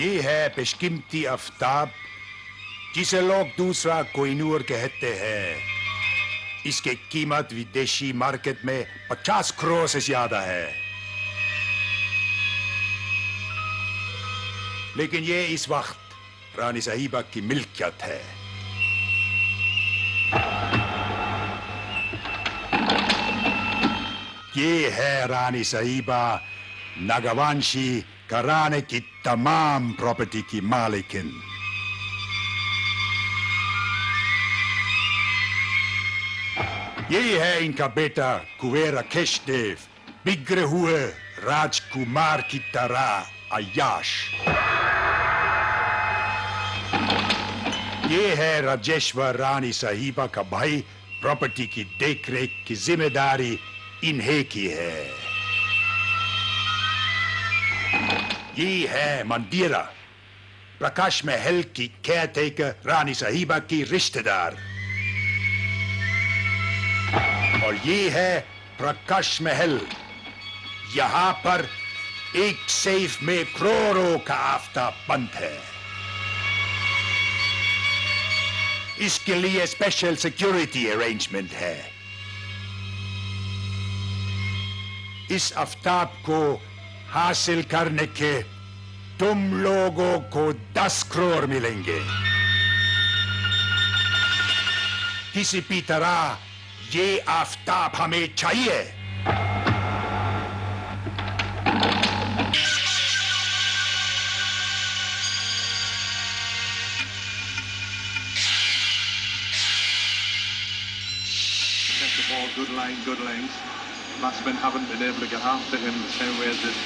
ये है बेशकीमती आफ्ताब, जिसे लोग दूसरा कोहिनूर कहते हैं। इसकी कीमत विदेशी मार्केट में 50 करोड़ से ज्यादा है। लेकिन ये इस वक्त रानी साहिबा की मिल्कियत है। ये है रानी साहिबा नागावंशी घराने की तमाम प्रॉपर्टी की मालिकिन। ये है इनका बेटा कुबेर केशदेव, बिगड़े हुए राजकुमार की तरह अय्याश। ये है राजेश्वर रानी साहिबा का भाई, प्रॉपर्टी की देखरेख की जिम्मेदारी इन्हें की है। ये है मंदिरा, प्रकाश महल की केयरटेकर रानी साहिबा की रिश्तेदार। और ये है प्रकाश महल, यहां पर एक सेफ में करोड़ों का आफ्ताब बंद है। इसके लिए स्पेशल सिक्योरिटी अरेंजमेंट है। इस आफ्ताब को हासिल करने के तुम लोगों को 10 करोड़ मिलेंगे। किसी भी तरह ये आफ्ताब हमें चाहिए। Good line, good lines. Batsmen haven't been able to get after him the same way as this.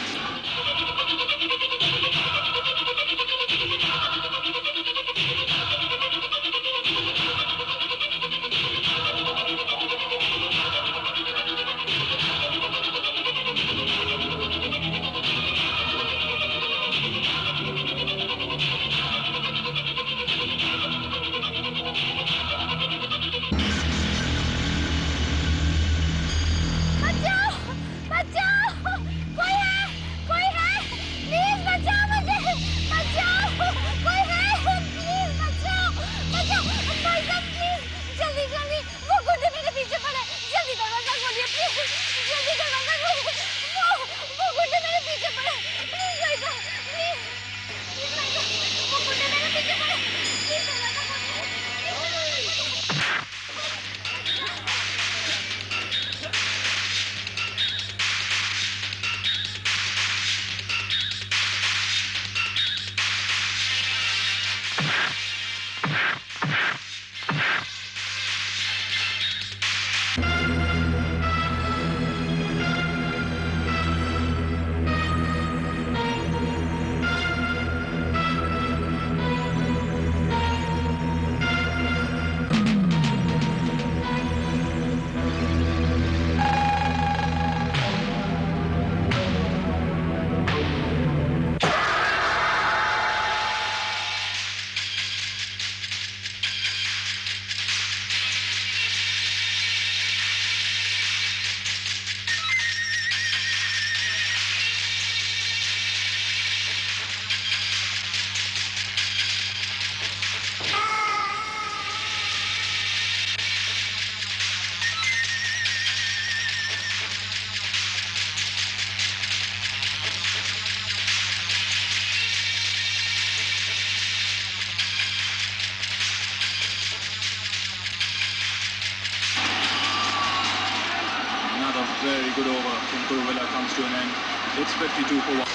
Very good over from Kuruvilla comes to an end. It's 52 for 1.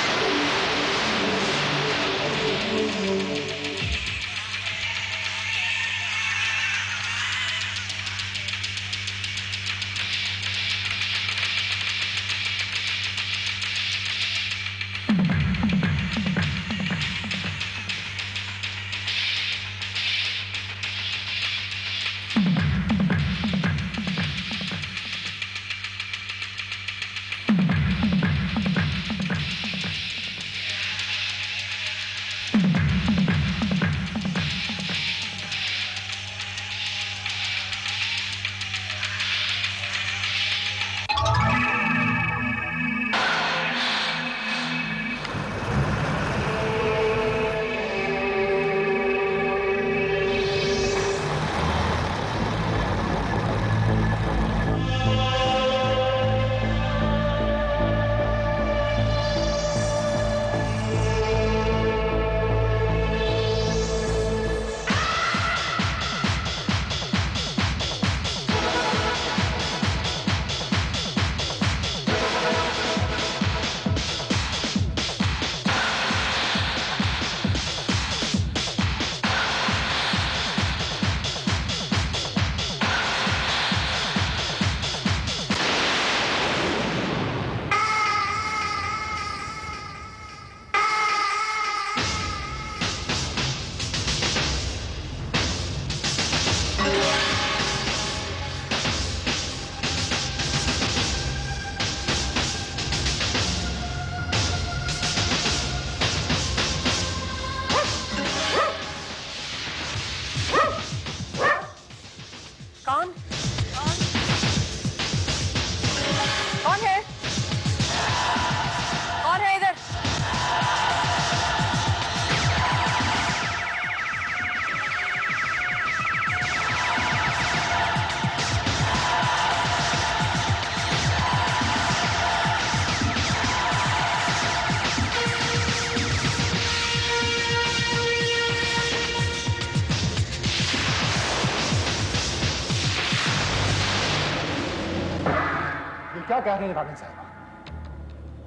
क्या कह रहे हैं रानी साहब?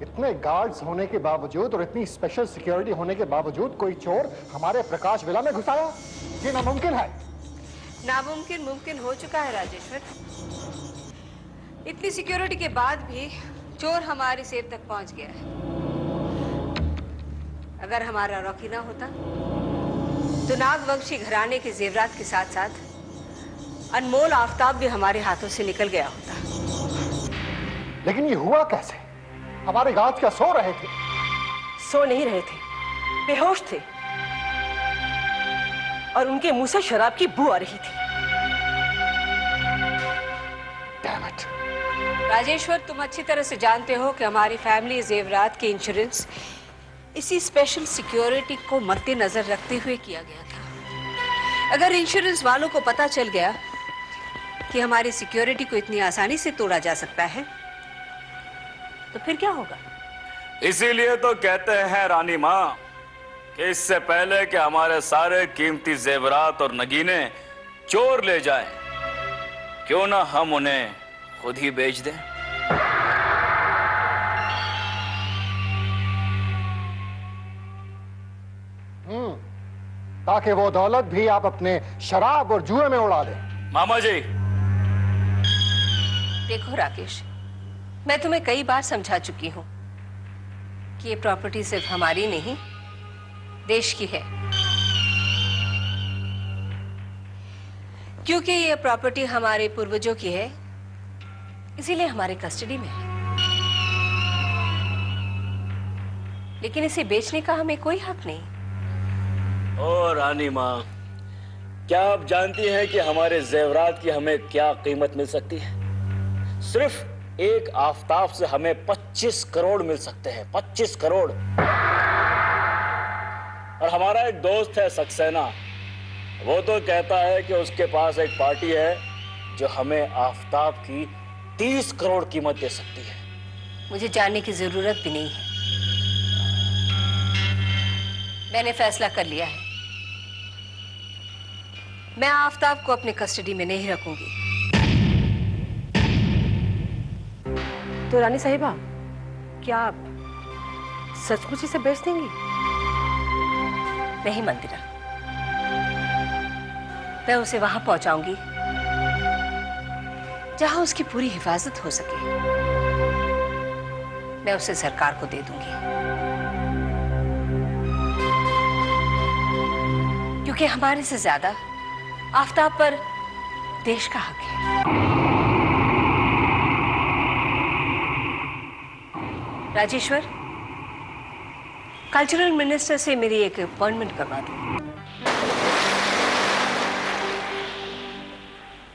इतने गार्ड्स होने के बावजूद और इतनी स्पेशल सिक्योरिटी होने के बावजूद कोई चोर हमारे प्रकाश विला में घुस आया? ये नामुमकिन है। नामुमकिन मुमकिन हो चुका है राजेश्वर। इतनी सिक्योरिटी के बाद भी चोर हमारी सेफ तक पहुंच गया है। अगर हमारा रॉकी ना होता तो नागवंशी घराने के जेवरात के साथ साथ अनमोल आफताब भी हमारे हाथों से निकल गया होता। लेकिन ये हुआ कैसे? हमारे गार्ड्स क्या सो रहे थे? सो नहीं रहे थे, बेहोश थे और उनके मुंह से शराब की बू आ रही थी। Damn it. राजेश्वर, तुम अच्छी तरह से जानते हो कि हमारी फैमिली जेवरात के इंश्योरेंस इसी स्पेशल सिक्योरिटी को मद्देनजर रखते हुए किया गया था। अगर इंश्योरेंस वालों को पता चल गया कि हमारी सिक्योरिटी को इतनी आसानी से तोड़ा जा सकता है तो फिर क्या होगा? इसीलिए तो कहते हैं रानी माँ कि इससे पहले कि हमारे सारे कीमती जेवरात और नगीने चोर ले जाएं, क्यों ना हम उन्हें खुद ही बेच दें। ताकि वो दौलत भी आप अपने शराब और जुए में उड़ा दें। मामा जी, देखो राकेश, मैं तुम्हें कई बार समझा चुकी हूं कि ये प्रॉपर्टी सिर्फ हमारी नहीं, देश की है। क्योंकि ये प्रॉपर्टी हमारे पूर्वजों की है, इसीलिए हमारे कस्टडी में है। लेकिन इसे बेचने का हमें कोई हक नहीं। ओ रानी माँ, क्या आप जानती हैं कि हमारे जेवरात की हमें क्या कीमत मिल सकती है? सिर्फ एक आफताब से हमें 25 करोड़ मिल सकते हैं। 25 करोड़। और हमारा एक दोस्त है सक्सेना, वो तो कहता है कि उसके पास एक पार्टी है जो हमें आफताब की 30 करोड़ कीमत दे सकती है। मुझे जानने की जरूरत भी नहीं है। मैंने फैसला कर लिया है, मैं आफताब को अपने कस्टडी में नहीं रखूंगी। तो रानी साहिबा, क्या आप सचमुच इसे बेच देंगी? नहीं मंदिरा, मैं उसे वहां पहुंचाऊंगी जहां उसकी पूरी हिफाजत हो सके। मैं उसे सरकार को दे दूंगी, क्योंकि हमारे से ज्यादा आफताब पर देश का हक है। राजेश्वर, कल्चरल मिनिस्टर से मेरी एक अपॉइंटमेंट करवा दो।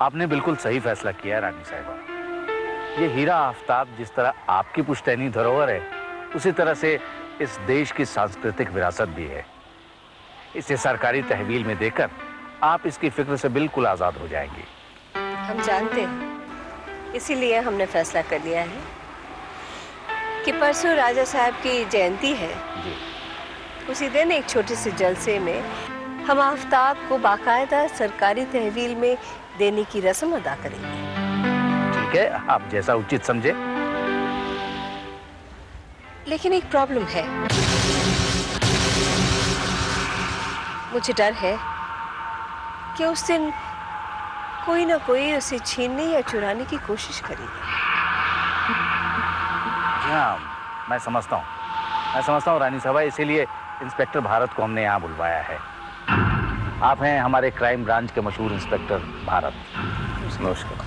आपने बिल्कुल सही फैसला किया है रानी साहिबा। ये हीरा आफताब जिस तरह आपकी पुश्तैनी धरोहर है, उसी तरह से इस देश की सांस्कृतिक विरासत भी है। इसे सरकारी तहवील में देकर आप इसकी फिक्र से बिल्कुल आजाद हो जाएंगी। हम जानते हैं, इसीलिए हमने फैसला कर लिया है कि परसों राजा साहब की जयंती है जी। उसी दिन एक छोटे से जलसे में हम आफताब को बाकायदा सरकारी तहवील में देने की रस्म अदा करेंगे। ठीक है, आप जैसा उचित समझे। लेकिन एक प्रॉब्लम है, मुझे डर है कि उस दिन कोई ना कोई उसे छीनने या चुराने की कोशिश करेगा। हाँ, मैं समझता हूँ रानी साहबा, इसीलिए इंस्पेक्टर भारत को हमने यहाँ बुलवाया है। आप हैं हमारे क्राइम ब्रांच के मशहूर इंस्पेक्टर भारत। नमस्कार।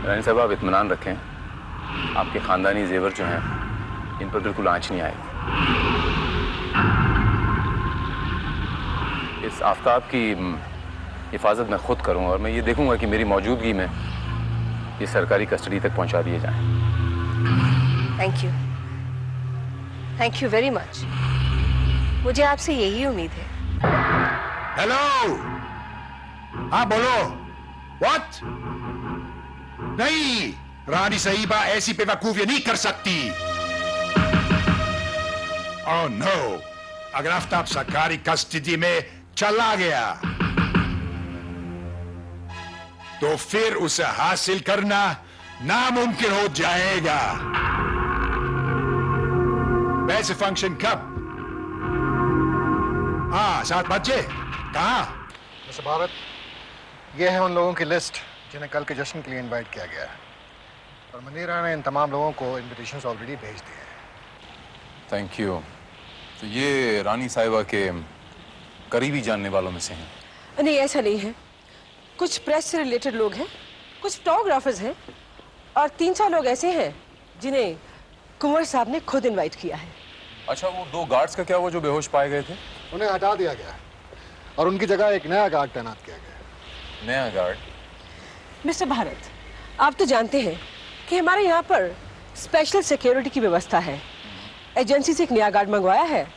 रानी साहब, आप इत्मीनान रखें, आपके खानदानी जेवर जो हैं इन पर बिल्कुल आंच नहीं आएगी। इस आफताब की हिफाजत मैं खुद करूँ और मैं ये देखूंगा कि मेरी मौजूदगी में ये सरकारी कस्टडी तक पहुंचा दिए जाएं। Thank you very much. मुझे आपसे यही उम्मीद है। हेलो, हाँ बोलो। व्हाट? नहीं, रानी साहिबा ऐसी बेवकूफियां नहीं कर सकती। ओह नो, अगर आफताब सरकारी कस्टडी में चला गया तो फिर उसे हासिल करना नामुमकिन हो जाएगा। वैसे फंक्शन कब? हाँ, 7 बजे। कहाँ? मिस्टर भारत, ये है उन लोगों की लिस्ट जिन्हें कल के जश्न के लिए इनवाइट किया गया है, और मंदिरा ने इन तमाम लोगों को इनविटेशंस ऑलरेडी भेज दिए हैं। Thank you. तो ये रानी साहिबा के करीबी जानने वालों में से हैं? नहीं, ऐसा नहीं है। कुछ प्रेस से रिलेटेड लोग हैं, कुछ फोटोग्राफर्स हैं, और 3-4 लोग ऐसे हैं जिन्हें कुंवर साहब ने खुद इनवाइट किया है। अच्छा, वो 2 गार्ड्स का क्या हुआ जो बेहोश पाए गए थे? उन्हें हटा दिया गया और उनकी जगह एक नया गार्ड तैनात किया गया। नया गार्ड? मिस्टर भारत, आप तो जानते हैं कि हमारे यहाँ पर स्पेशल सिक्योरिटी की व्यवस्था है। एजेंसी से एक नया गार्ड मंगवाया है।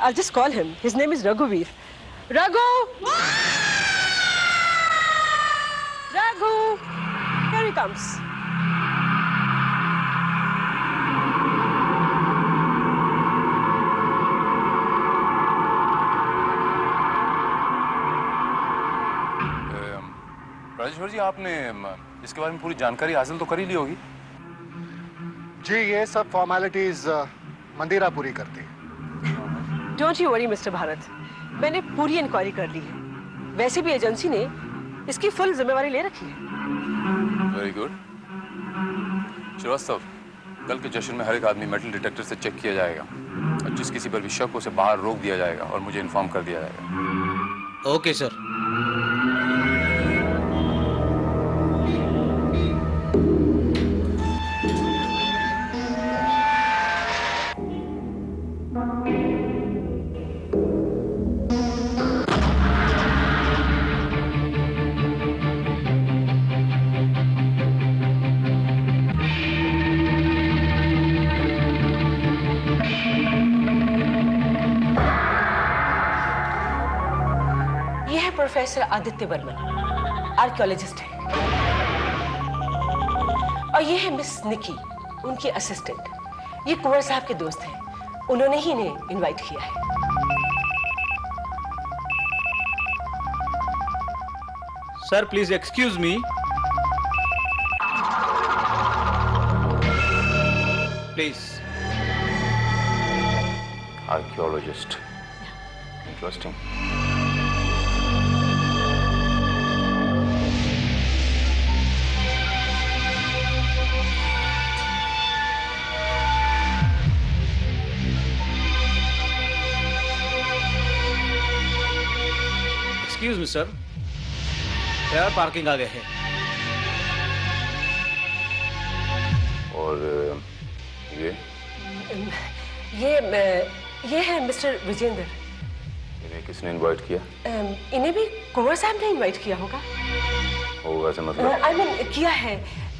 I'll just call him. His name is Raghuveer. Raghu! Raghu! Here he comes. Rajeshwar जी, आपने इसके बारे में पूरी जानकारी हासिल तो कर ही ली होगी? जी, ये सब फॉर्मेलिटीज मंदिरा पूरी करती है। Don't you worry mister Bharat, मैंने पूरी इंक्वायरी कर ली है। वैसे भी एजेंसी ने इसकी फुल जिम्मेवारी ले रखी है। Very good. श्रीवास्तव, कल के जश्न में हर एक आदमी मेटल डिटेक्टर से चेक किया जाएगा, और जिस किसी पर भी शक उसे बाहर रोक दिया जाएगा और मुझे इन्फॉर्म कर दिया जाएगा। Okay sir. Professor Aditya Barman, archaeologist है, और ये है मिस निकी, उनकी असिस्टेंट। ये कुंवर साहब के दोस्त हैं, उन्होंने ही इन्हें इनवाइट किया है। Sir please excuse me. Please. Archaeologist, interesting. Excuse me sir, यार पार्किंग आ गए हैं। और ये है मिस्टर विजेंद्र। इन्हें किसने इनवाइट किया? इन्हें भी कुंवर साहब ने इनवाइट किया होगा। होगा से मतलब? आई मीन किया है,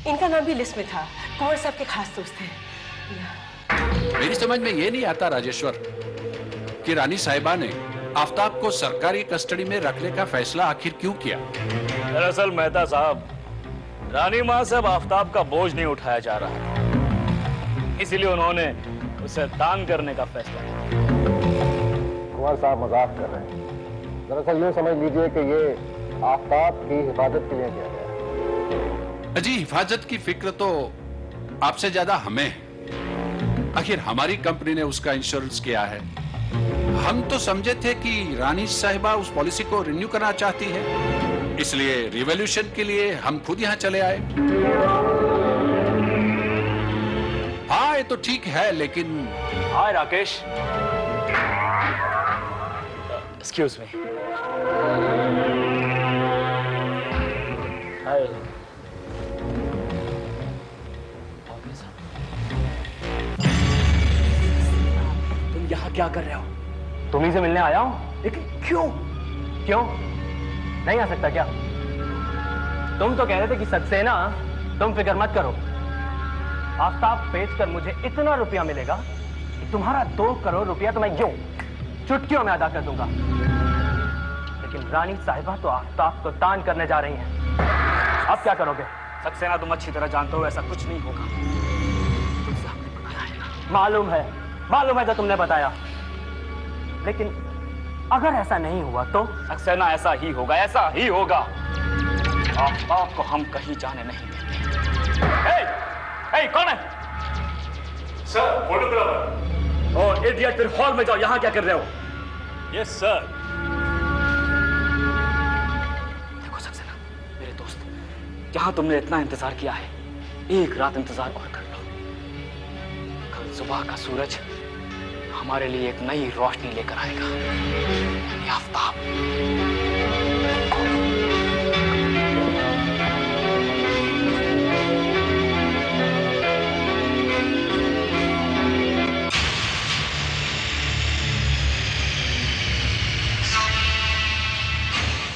इनका नाम भी लिस्ट में था। कुंवर साहब के खास दोस्त हैं। मेरी समझ में ये नहीं आता राजेश्वर कि रानी साहिबा ने आफ्ताब को सरकारी कस्टडी में रखने का फैसला आखिर क्यों किया? दरअसल मेहता साहब, रानी मां से अब आफ्ताब का बोझ नहीं उठाया जा रहा, इसीलिए उन्होंने उसे दान करने का फैसला किया। कुंवर साहब मजाक कर रहे हैं। दरअसल यूं समझ लीजिए कि ये आफ्ताब की हिफाजत के लिए किया गया है। जी, हिफाजत की फिक्र तो आपसे ज्यादा हमें है। आखिर हमारी कंपनी ने उसका इंश्योरेंस किया है। हम तो समझे थे कि रानी साहिबा उस पॉलिसी को रिन्यू करना चाहती है, इसलिए रिवॉल्यूशन के लिए हम खुद यहां चले आए। हाँ, ये तो ठीक है, लेकिन हाय राकेश। Excuse me. हाय। तुम यहाँ क्या कर रहे हो? तुम्ही से मिलने आया हूं। लेकिन क्यों? क्यों नहीं आ सकता क्या? तुम तो कह रहे थे कि सक्सेना, तुम फिक्र मत करो, आफ्ताब बेचकर मुझे इतना रुपया मिलेगा कि तुम्हारा 2 करोड़ रुपया तो मैं यूं चुटकियों में अदा कर दूंगा। लेकिन रानी साहिबा तो आफ्ताब को दान करने जा रही हैं। अब क्या करोगे? सक्सेना, तुम अच्छी तरह जानते हो ऐसा कुछ नहीं होगा। तुमसे हमने बताया है। मालूम है जो तुमने बताया, लेकिन अगर ऐसा नहीं हुआ तो? सक्सेना, ऐसा ही होगा, ऐसा ही होगा। आफ्ताब को हम कहीं जाने नहीं देंगे। ए, कौन है? Sir, photographer. ओ इडियट, फिर हॉल में जाओ। यहाँ क्या कर रहे हो? Yes sir. देखो सक्सेना, मेरे दोस्त, जहां तुमने इतना इंतजार किया है, एक रात इंतजार और कर लो। कल सुबह का सूरज हमारे लिए एक नई रोशनी लेकर आएगा, यानी आफ्ताब।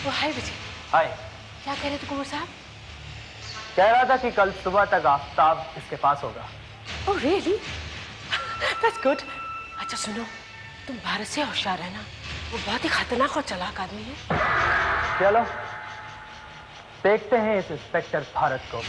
हाय विजय। हाय। क्या कह रहे थे कुंवर साहब? कह रहा था कि कल सुबह तक आफ्ताब इसके पास होगा। Oh really? That's good. अच्छा सुनो, तुम भारत से होशियार है ना, वो बहुत ही खतरनाक और चालाक आदमी है। चलो देखते हैं इस इंस्पेक्टर भारत को।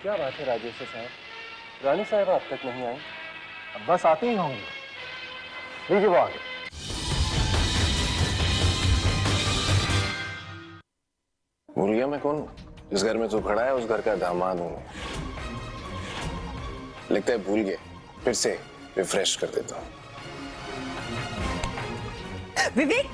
क्या बात है राजेश साहब, रानी साहब अब तक नहीं आई? अब बस आते ही होंगे। लीजिए वो आ गए। भूल गया मैं कौन हूँ? जिस घर में तू खड़ा है उस घर का दामाद हूँ। लगता है भूल गए, फिर से रिफ्रेश कर देता हूँ। विवेक,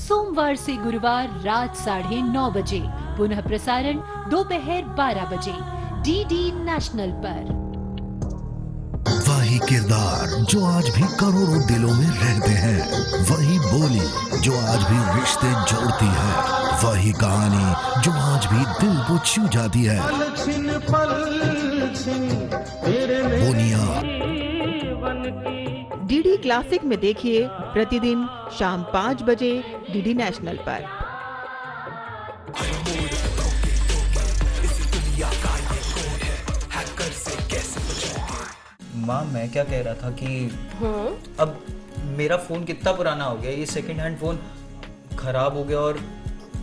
सोमवार से गुरुवार रात 9:30 बजे, पुनः प्रसारण दोपहर 12 बजे, डीडी नेशनल पर। वही किरदार जो आज भी करोड़ों दिलों में रहते हैं, वही बोली जो आज भी रिश्ते जोड़ती है, वही कहानी जो आज भी दिल को छू जाती है। बुनिया डीडी क्लासिक में देखिए प्रतिदिन शाम 5 बजे डीडी नेशनल पर। माँ, मैं क्या कह रहा था कि अब मेरा फोन कितना पुराना हो गया, ये सेकंड हैंड फोन खराब हो गया और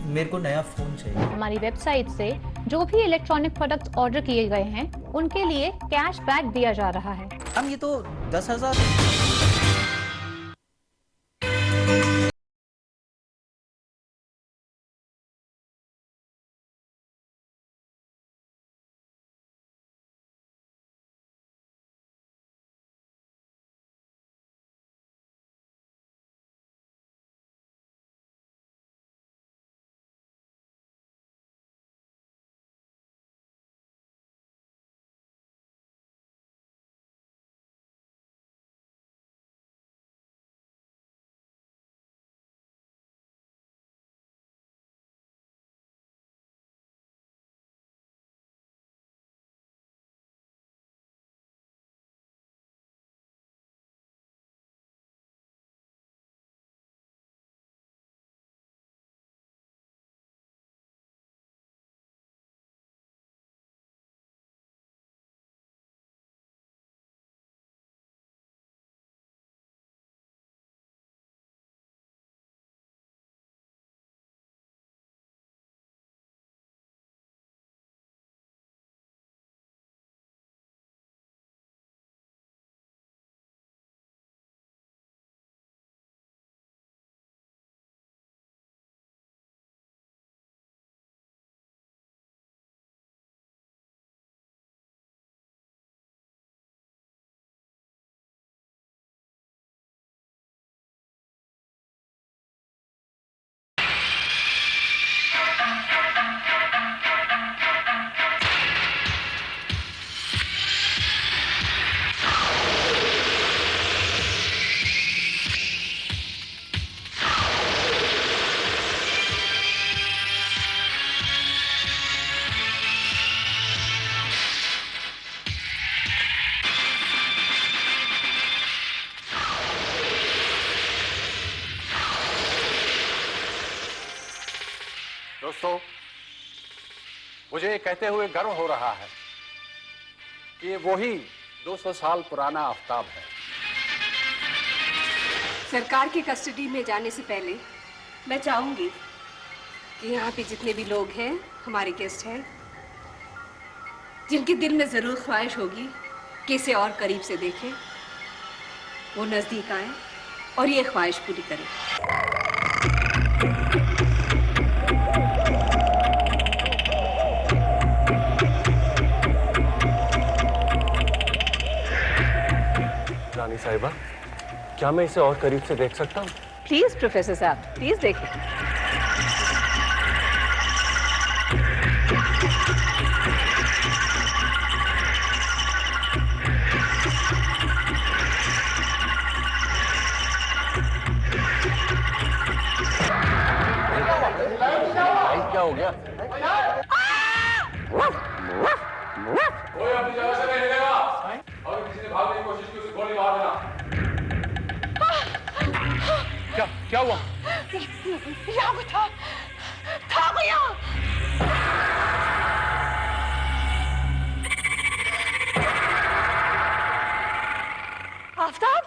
मेरे को नया फोन चाहिए। हमारी वेबसाइट से जो भी इलेक्ट्रॉनिक प्रोडक्ट्स ऑर्डर किए गए हैं उनके लिए कैश बैक दिया जा रहा है। हम ये तो 10,000 मुझे कहते हुए गर्व हो रहा है कि वही 200 साल पुराना आफ्ताब है। सरकार की कस्टडी में जाने से पहले मैं चाहूंगी कि यहाँ पे जितने भी लोग हैं, हमारे गेस्ट हैं, जिनके दिल में जरूर ख्वाहिश होगी कि इसे और करीब से देखें, वो नजदीक आए और ये ख्वाहिश पूरी करें। रानी साहिबा, क्या मैं इसे और करीब से देख सकता हूँ? प्लीज प्रोफेसर साहब, प्लीज देखिए। क्या हो गया? कोई अपनी जगह से नहीं हिलेगा। अगर किसी ने भागने की कोशिश की उसे गोली मार देना। क्या हुआ? यहाँ कोई था कोई यहाँ। आफ्ताब?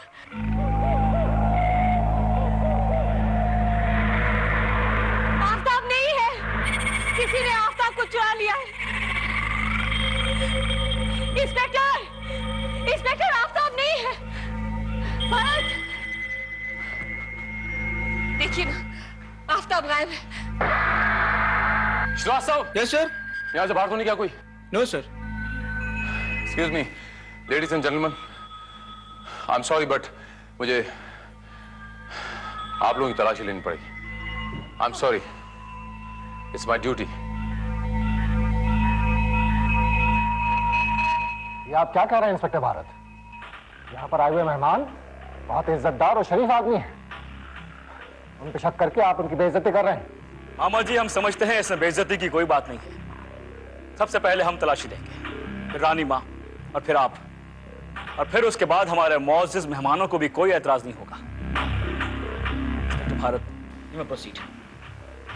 आफ्ताब नहीं है, किसी ने आफ्ताब को चुरा लिया है। इंस्पेक्टर आफ्ताब नहीं है। भरत, देखिए ना, आफ्ताब गायब है। श्रीवास्तव। Yes sir. यहाँ से बाहर तो नहीं क्या कोई? No sir. Excuse me, ladies and gentleman, I am sorry but मुझे आप लोगों की तलाशी लेनी पड़ेगी। I am sorry, it's my duty. ये आप क्या कह रहे हैं इंस्पेक्टर भारत? यहाँ पर आए हुए मेहमान बहुत इज्जतदार और शरीफ आदमी हैं। उन पे शक करके आप उनकी बेइज्जती कर रहे हैं। मामा जी, हम समझते हैं इसमें बेइज्जती की कोई बात नहीं है। सबसे पहले हम तलाशी लेंगे, फिर रानी माँ, और फिर आप, और फिर उसके बाद हमारे मौजूद मेहमानों को भी कोई एतराज नहीं होगा। Inspector Bharat, you may proceed.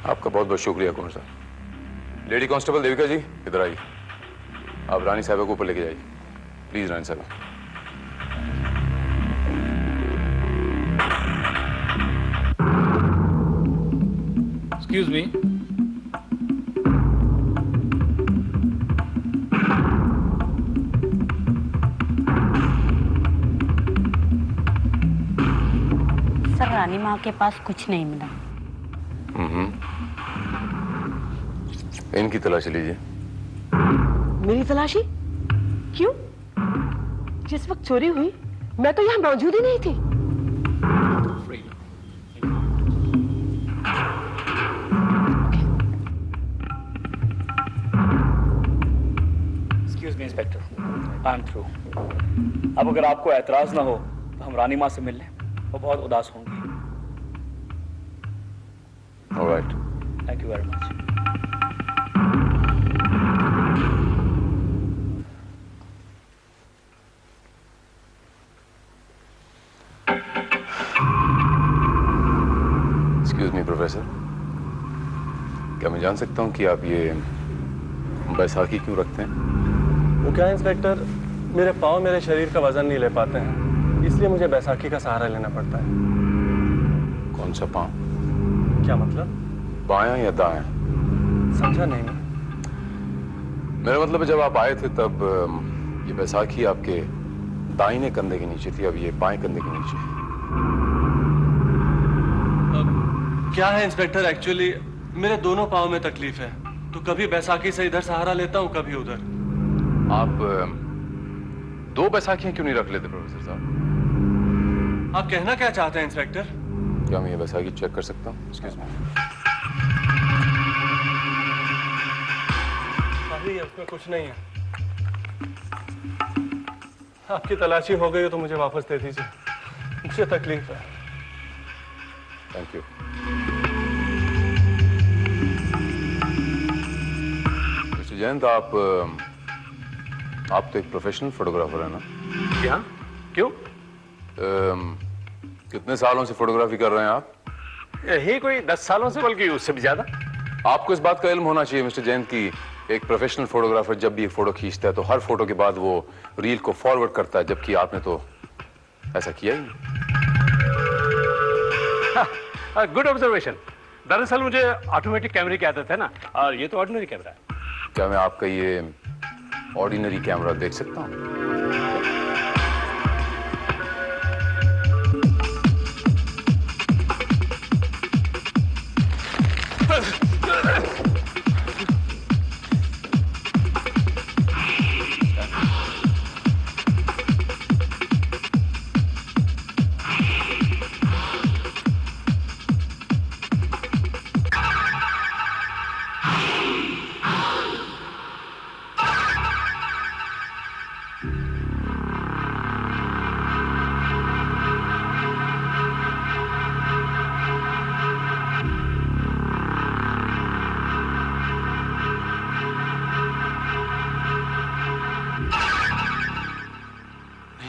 आपका बहुत बहुत शुक्रिया कुंवर साहब। लेडी कांस्टेबल देविका जी, इधर आइए। आप रानी साहिबा को ऊपर लेके जाइए प्लीज। रानी साहिबा। Excuse me. सर, रानी माँ के पास कुछ नहीं मिला। इनकी तलाशी लीजिए। मेरी तलाशी? क्यों? जिस वक्त चोरी हुई मैं तो यहाँ मौजूद ही नहीं थी। Excuse me inspector, I am through. अब अगर आपको एतराज ना हो तो हम रानी माँ से मिल लें, वो बहुत उदास होंगी। Alright, thank you very much. Excuse me professor, क्या मैं जान सकता हूँ कि आप ये बैसाखी क्यों रखते हैं? वो क्या इंस्पेक्टर, मेरे पाँव मेरे शरीर का वजन नहीं ले पाते हैं, इसलिए मुझे बैसाखी का सहारा लेना पड़ता है। कौन सा पाँव? क्या मतलब? बायां या दायां? समझा नहीं मैं। मेरा मतलब है जब आप आए थे तब ये बैसाखी आपके दाहिने कंधे के नीचे थी, अब ये बाएं कंधे के नीचे है। क्या है इंस्पेक्टर, एक्चुअली मेरे दोनों पाँव में तकलीफ है, तो कभी बैसाखी से इधर सहारा लेता हूँ, कभी उधर। आप दो बैसाखियां क्यों नहीं रख लेते प्रोफेसर साहब? आप कहना क्या चाहते हैं इंस्पेक्टर? क्या मैं ये बैसाखी चेक कर सकता हूँ? Excuse me. अभी उसमें कुछ नहीं है। आपकी तलाशी हो गई हो तो मुझे वापस दे दीजिए, मुझे तकलीफ है। Thank you. मिस्टर जयंत, आप तो एक प्रोफेशनल फोटोग्राफर है ना? क्या? क्यों? कितने सालों से फोटोग्राफी कर रहे हैं आप? यही कोई 10 सालों से, बल्कि उससे भी ज्यादा। आपको इस बात का इल्म होना चाहिए मिस्टर जयंत की एक प्रोफेशनल फोटोग्राफर जब भी एक फोटो खींचता है तो हर फोटो के बाद वो रील को फॉरवर्ड करता है, जबकि आपने तो ऐसा किया ही नहीं। Good observation. दरअसल मुझे ऑटोमेटिक कैमरे की आदत है ना, और ये तो ऑर्डिनरी कैमरा है। क्या मैं आपका ये ऑर्डिनरी कैमरा देख सकता हूँ?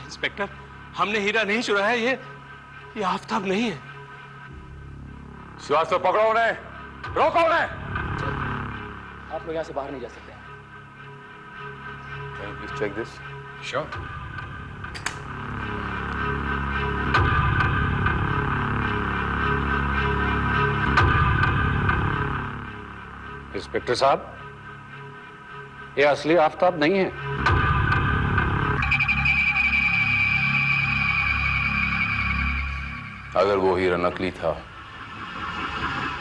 इंस्पेक्टर, हमने हीरा नहीं चुराया। ये आफताब नहीं है। श्रीवास्तव, पकड़ो उन्हें, रोको उन्हें। आप लोग यहाँ से बाहर नहीं जा सकते। Can you please check this? Sure. Inspector साहब, ये असली आफताब नहीं है। अगर वो हीरा नकली था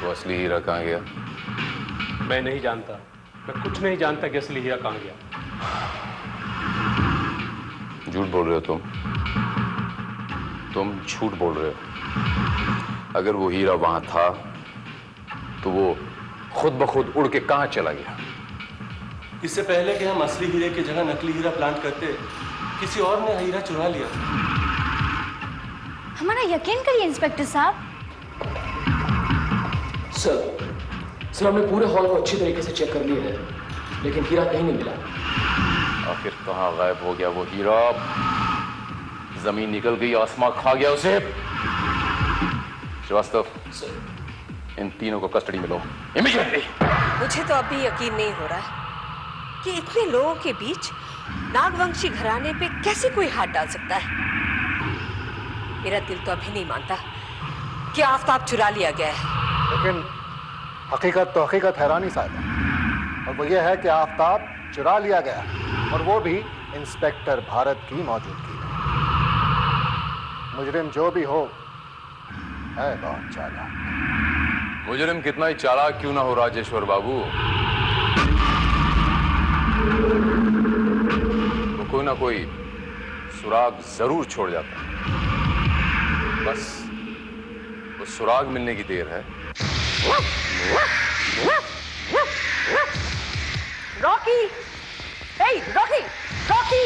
तो असली हीरा कहाँ गया? मैं नहीं जानता, मैं कुछ नहीं जानता कि असली हीरा कहाँ गया। झूठ बोल रहे हो तुम झूठ बोल रहे हो। अगर वो हीरा वहां था तो वो खुद ब खुद उड़ के कहां चला गया? इससे पहले कि हम असली हीरे की जगह नकली हीरा प्लांट करते, किसी और ने हीरा चुरा लिया। हमारा यकीन करिए इंस्पेक्टर साहब। सर हमने पूरे हॉल को अच्छी तरीके से चेक कर लिया है, लेकिन हीरा कहीं नहीं मिला। आखिर कहां गायब हो गया वो हीरा? जमीन निकल गई, आसमां खा गया उसे। श्रीवास्तव, इन तीनों को कस्टडी में लो इमीडिएटली। मुझे तो अभी यकीन नहीं हो रहा है कि इतने लोगों के बीच नागवंशी घराने पे कैसे कोई हाथ डाल सकता है। मेरा दिल तो अभी नहीं मानता कि आफताब चुरा लिया गया है। लेकिन हकीकत तो हकीकत है रानी साहब, और वो ये है कि आफताब चुरा लिया गया, और वो भी इंस्पेक्टर भारत की मौजूदगी में। मुजरिम जो भी हो है बहुत चालाक। मुजरिम कितना ही चालाक क्यों ना हो राजेश्वर बाबू, वो कोई ना कोई सुराग जरूर छोड़ जाता है। बस वो सुराग मिलने की देर है। Rocky! Hey, Rocky! Rocky!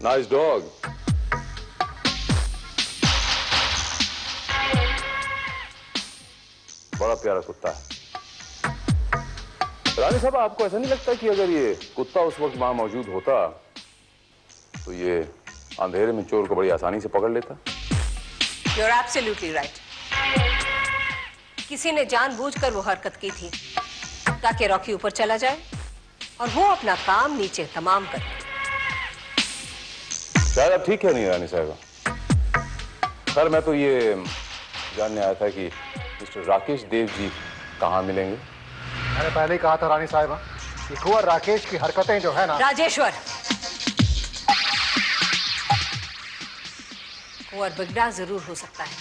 Nice dog. बड़ा प्यारा कुत्ता है। रानी साहब, आपको ऐसा नहीं लगता कि अगर ये कुत्ता उस वक्त वहां मौजूद होता तो ये अंधेरे में चोर को बड़ी आसानी से पकड़ लेता? You're absolutely right. किसी ने जानबूझकर वो हरकत की थी ताकि रॉकी ऊपर चला जाए और वो अपना काम नीचे तमाम कर। शायद अब ठीक है नहीं रानी साहब। खैर, मैं तो ये जानने आया था कि मिस्टर राकेश देव जी कहाँ मिलेंगे। मैंने पहले ही कहा था रानी साहिबा, कि कुंवर राकेश की हरकतें जो है ना। राजेश्वर, कुंवर बिगड़ा जरूर हो सकता है,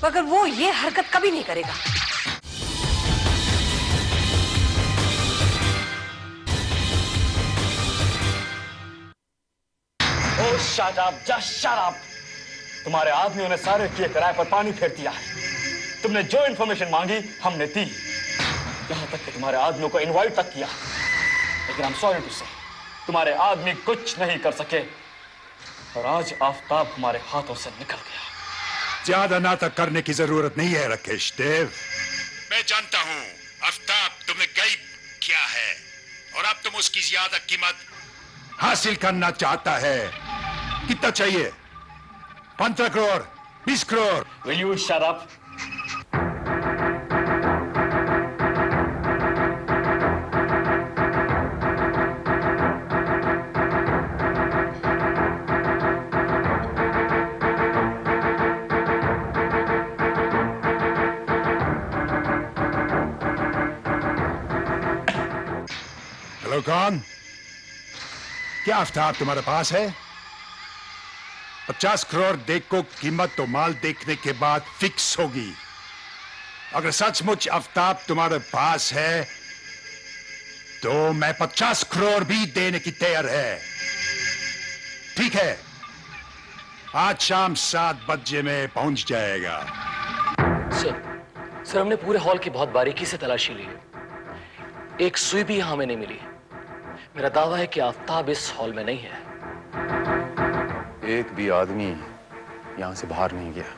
मगर वो ये हरकत कभी नहीं करेगा। Oh, shut up, just shut up. तुम्हारे आदमियों ने सारे किए किराए पर पानी फेर दिया है। तुमने जो इन्फॉर्मेशन मांगी हमने दी, यहां तक कि तुम्हारे आदमियों को इनवाइट तक किया, लेकिन I'm sorry to say, तुम्हारे आदमी कुछ नहीं कर सके और आज आफताब हमारे हाथों से निकल गया। ज्यादा नाटक करने की जरूरत नहीं है राकेश देव। मैं जानता हूं आफताब तुमने गायब किया है और अब तुम उसकी ज्यादा कीमत हासिल करना चाहता है। कितना चाहिए? 15 crore, 20 crore. Will you shut up? Hello कौन? क्या आफ्ताब तुम्हारे पास है? 50 करोड़ देखो कीमत तो माल देखने के बाद फिक्स होगी। अगर सचमुच आफ्ताब तुम्हारे पास है तो मैं 50 करोड़ भी देने की तैयार है। ठीक है, आज शाम 7 बजे में पहुंच जाएगा। सर हमने पूरे हॉल की बहुत बारीकी से तलाशी ली है। एक सुई भी हमें नहीं मिली। मेरा दावा है कि आफ्ताब इस हॉल में नहीं है। एक भी आदमी यहां से बाहर नहीं गया,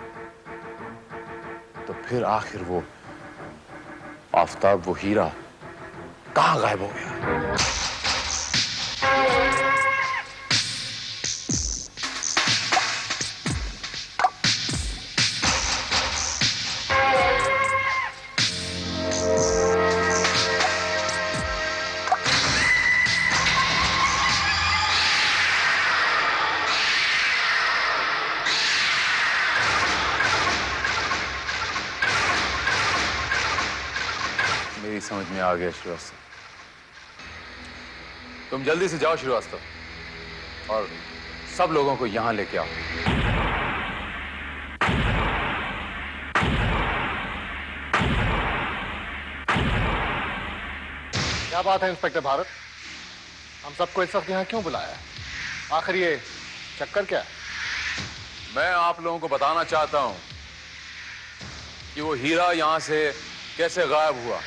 तो फिर आखिर वो आफ्ताब, वो हीरा कहां गायब हो गया? मेरी समझ में आ गया श्रीवास्तव। तुम जल्दी से जाओ श्रीवास्तव और सब लोगों को यहां लेके आओ। क्या बात है इंस्पेक्टर भारत, हम सबको इस वक्त यहाँ क्यों बुलाया है? आखिर ये चक्कर क्या है? मैं आप लोगों को बताना चाहता हूं कि वो हीरा यहां से कैसे गायब हुआ।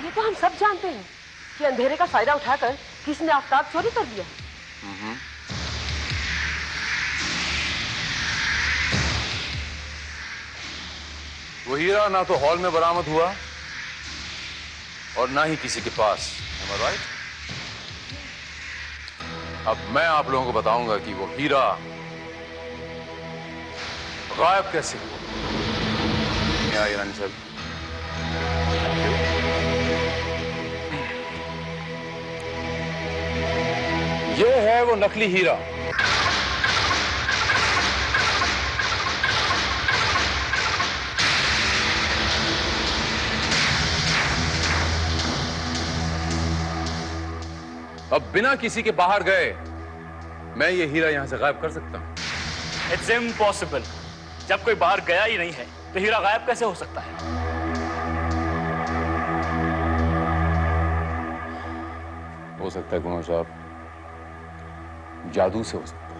ये तो हम सब जानते हैं कि अंधेरे का फायदा उठाकर किसी ने आफ्ताब चोरी कर दिया। वो हीरा ना तो हॉल में बरामद हुआ और ना ही किसी के पास। Am I right? अब मैं आप लोगों को बताऊंगा कि वो हीरा गायब कैसे हुआ। आइए रानी साहब। ये है वो नकली हीरा। अब बिना किसी के बाहर गए मैं ये हीरा यहां से गायब कर सकता हूं। It's impossible. जब कोई बाहर गया ही नहीं है तो हीरा गायब कैसे हो सकता है? हो सकता है कुमार साहब, जादू से हो सकता है।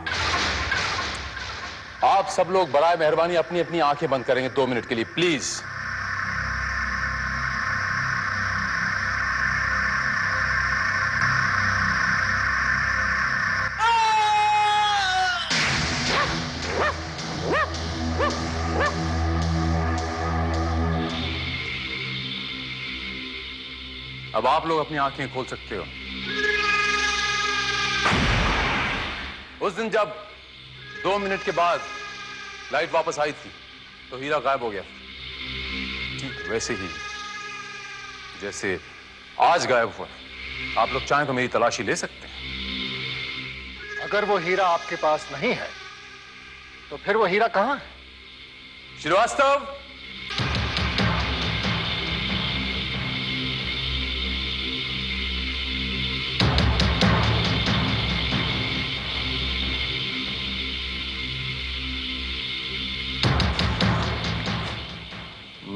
आप सब लोग बराए मेहरबानी अपनी अपनी आंखें बंद करेंगे 2 मिनट के लिए प्लीज। अब आप लोग अपनी आंखें खोल सकते हो। उस दिन जब 2 मिनट के बाद लाइट वापस आई थी तो हीरा गायब हो गया। ठीक वैसे ही जैसे आज गायब हुआ। आप लोग चाहें तो मेरी तलाशी ले सकते हैं। अगर वो हीरा आपके पास नहीं है तो फिर वो हीरा कहां है? श्रीवास्तव,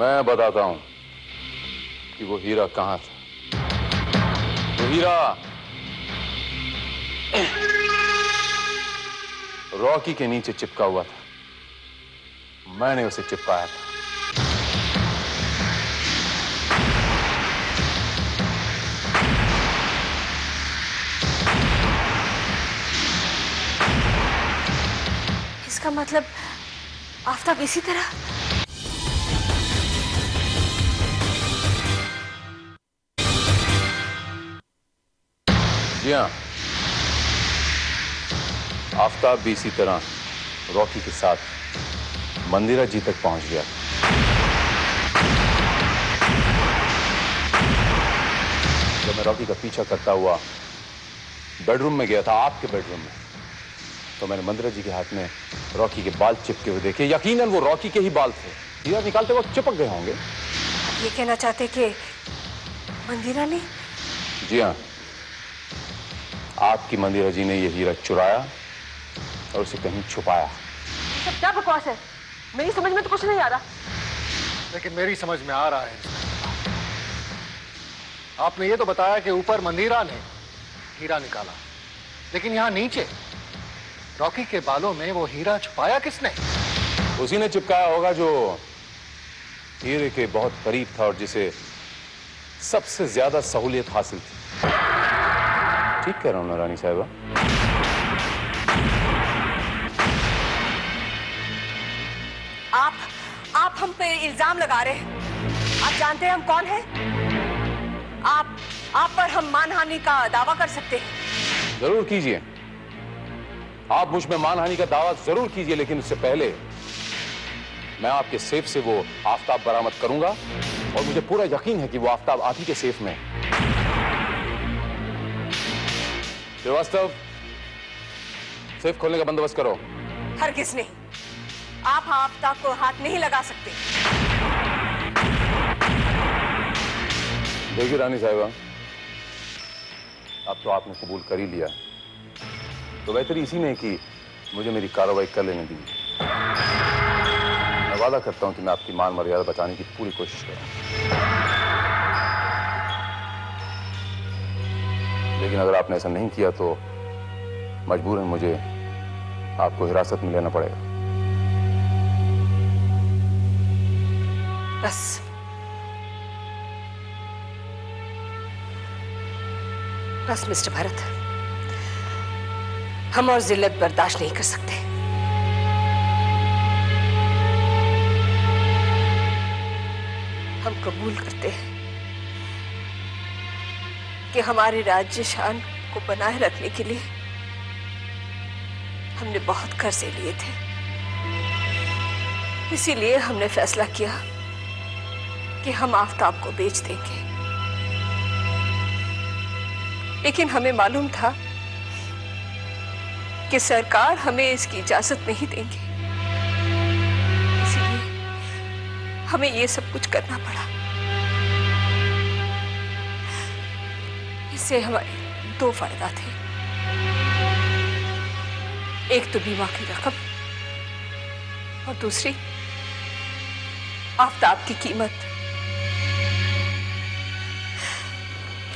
मैं बताता हूं कि वो हीरा कहां था। वो हीरा रॉकी के नीचे चिपका हुआ था। मैंने उसे चिपकाया था। इसका मतलब आफ्ताब इसी तरह। जी हाँ, आफ्ताब भी इसी तरह रॉकी के साथ मंदिरा जी तक पहुंच गया। जब मैं रॉकी का पीछा करता हुआ बेडरूम में गया था, आपके बेडरूम में, तो मैंने मंदिरा जी के हाथ में रॉकी के बाल चिपके हुए देखे। यकीनन वो रॉकी के ही बाल थे। हीरा निकालते वक्त चिपक गए होंगे। ये कहना चाहते कि मंदिरा ने? जी हाँ, आपकी मंदिरा जी ने ये हीरा चुराया और उसे कहीं छुपाया। सब क्या बकवास है? मेरी समझ में तो कुछ नहीं आ रहा। लेकिन मेरी समझ में आ रहा है। आपने ये तो बताया कि ऊपर मंदिरा ने हीरा निकाला, लेकिन यहाँ नीचे रॉकी के बालों में वो हीरा छुपाया किसने? उसी ने चिपकाया होगा जो हीरे के बहुत करीब था और जिसे सबसे ज्यादा सहूलियत हासिल थी। ठीक कह रहा हूं ना रानी साहिबा? आप हम पे इल्जाम लगा रहे हैं। आप जानते हैं हम कौन हैं? आप पर हम मानहानि का दावा कर सकते हैं। जरूर कीजिए, आप मुझ में मानहानि का दावा जरूर कीजिए, लेकिन उससे पहले मैं आपके सेफ से वो आफ्ताब बरामद करूंगा और मुझे पूरा यकीन है कि वो आफ्ताब आप ही के सेफ में। श्रीवास्तव, सेफ खोलने का बंदोबस्त करो। हरगिज़ नहीं, आप आफ्ताब को हाथ नहीं लगा सकते। देखिए रानी साहिबा, अब तो आपने कबूल कर ही लिया, तो बेहतर इसी में कि मुझे मेरी कार्रवाई कर लेने दीजिए। मैं वादा करता हूं कि मैं आपकी मान मर्यादा बचाने की पूरी कोशिश करूंगा, लेकिन अगर आपने ऐसा नहीं किया तो मजबूरन मुझे आपको हिरासत में लेना पड़ेगा। बस मिस्टर भरत, हम और जिल्लत बर्दाश्त नहीं कर सकते। हम कबूल करते हैं कि हमारे राज्य शान को बनाए रखने के लिए हमने बहुत कर्जे लिए थे। इसीलिए हमने फैसला किया कि हम आफ्ताब को बेच देंगे, लेकिन हमें मालूम था कि सरकार हमें इसकी इजाजत नहीं देंगे, इसलिए हमें ये सब कुछ करना पड़ा। इससे हमारे दो फायदा थे, एक तो बीमा की रकम और दूसरी आफ्ताब की कीमत।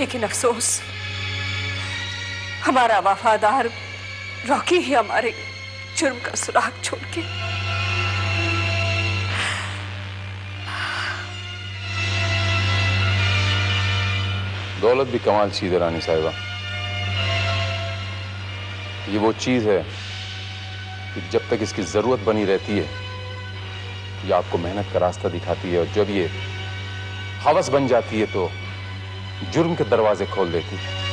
लेकिन अफसोस, हमारा वफादार रॉकी ही हमारे जुर्म का सुराग छोड़ के दौलत भी कमाल चीज है रानी साहिबा। ये वो चीज है कि जब तक इसकी जरूरत बनी रहती है ये आपको मेहनत का रास्ता दिखाती है, और जब ये हवस बन जाती है तो जुर्म के दरवाजे खोल देती है।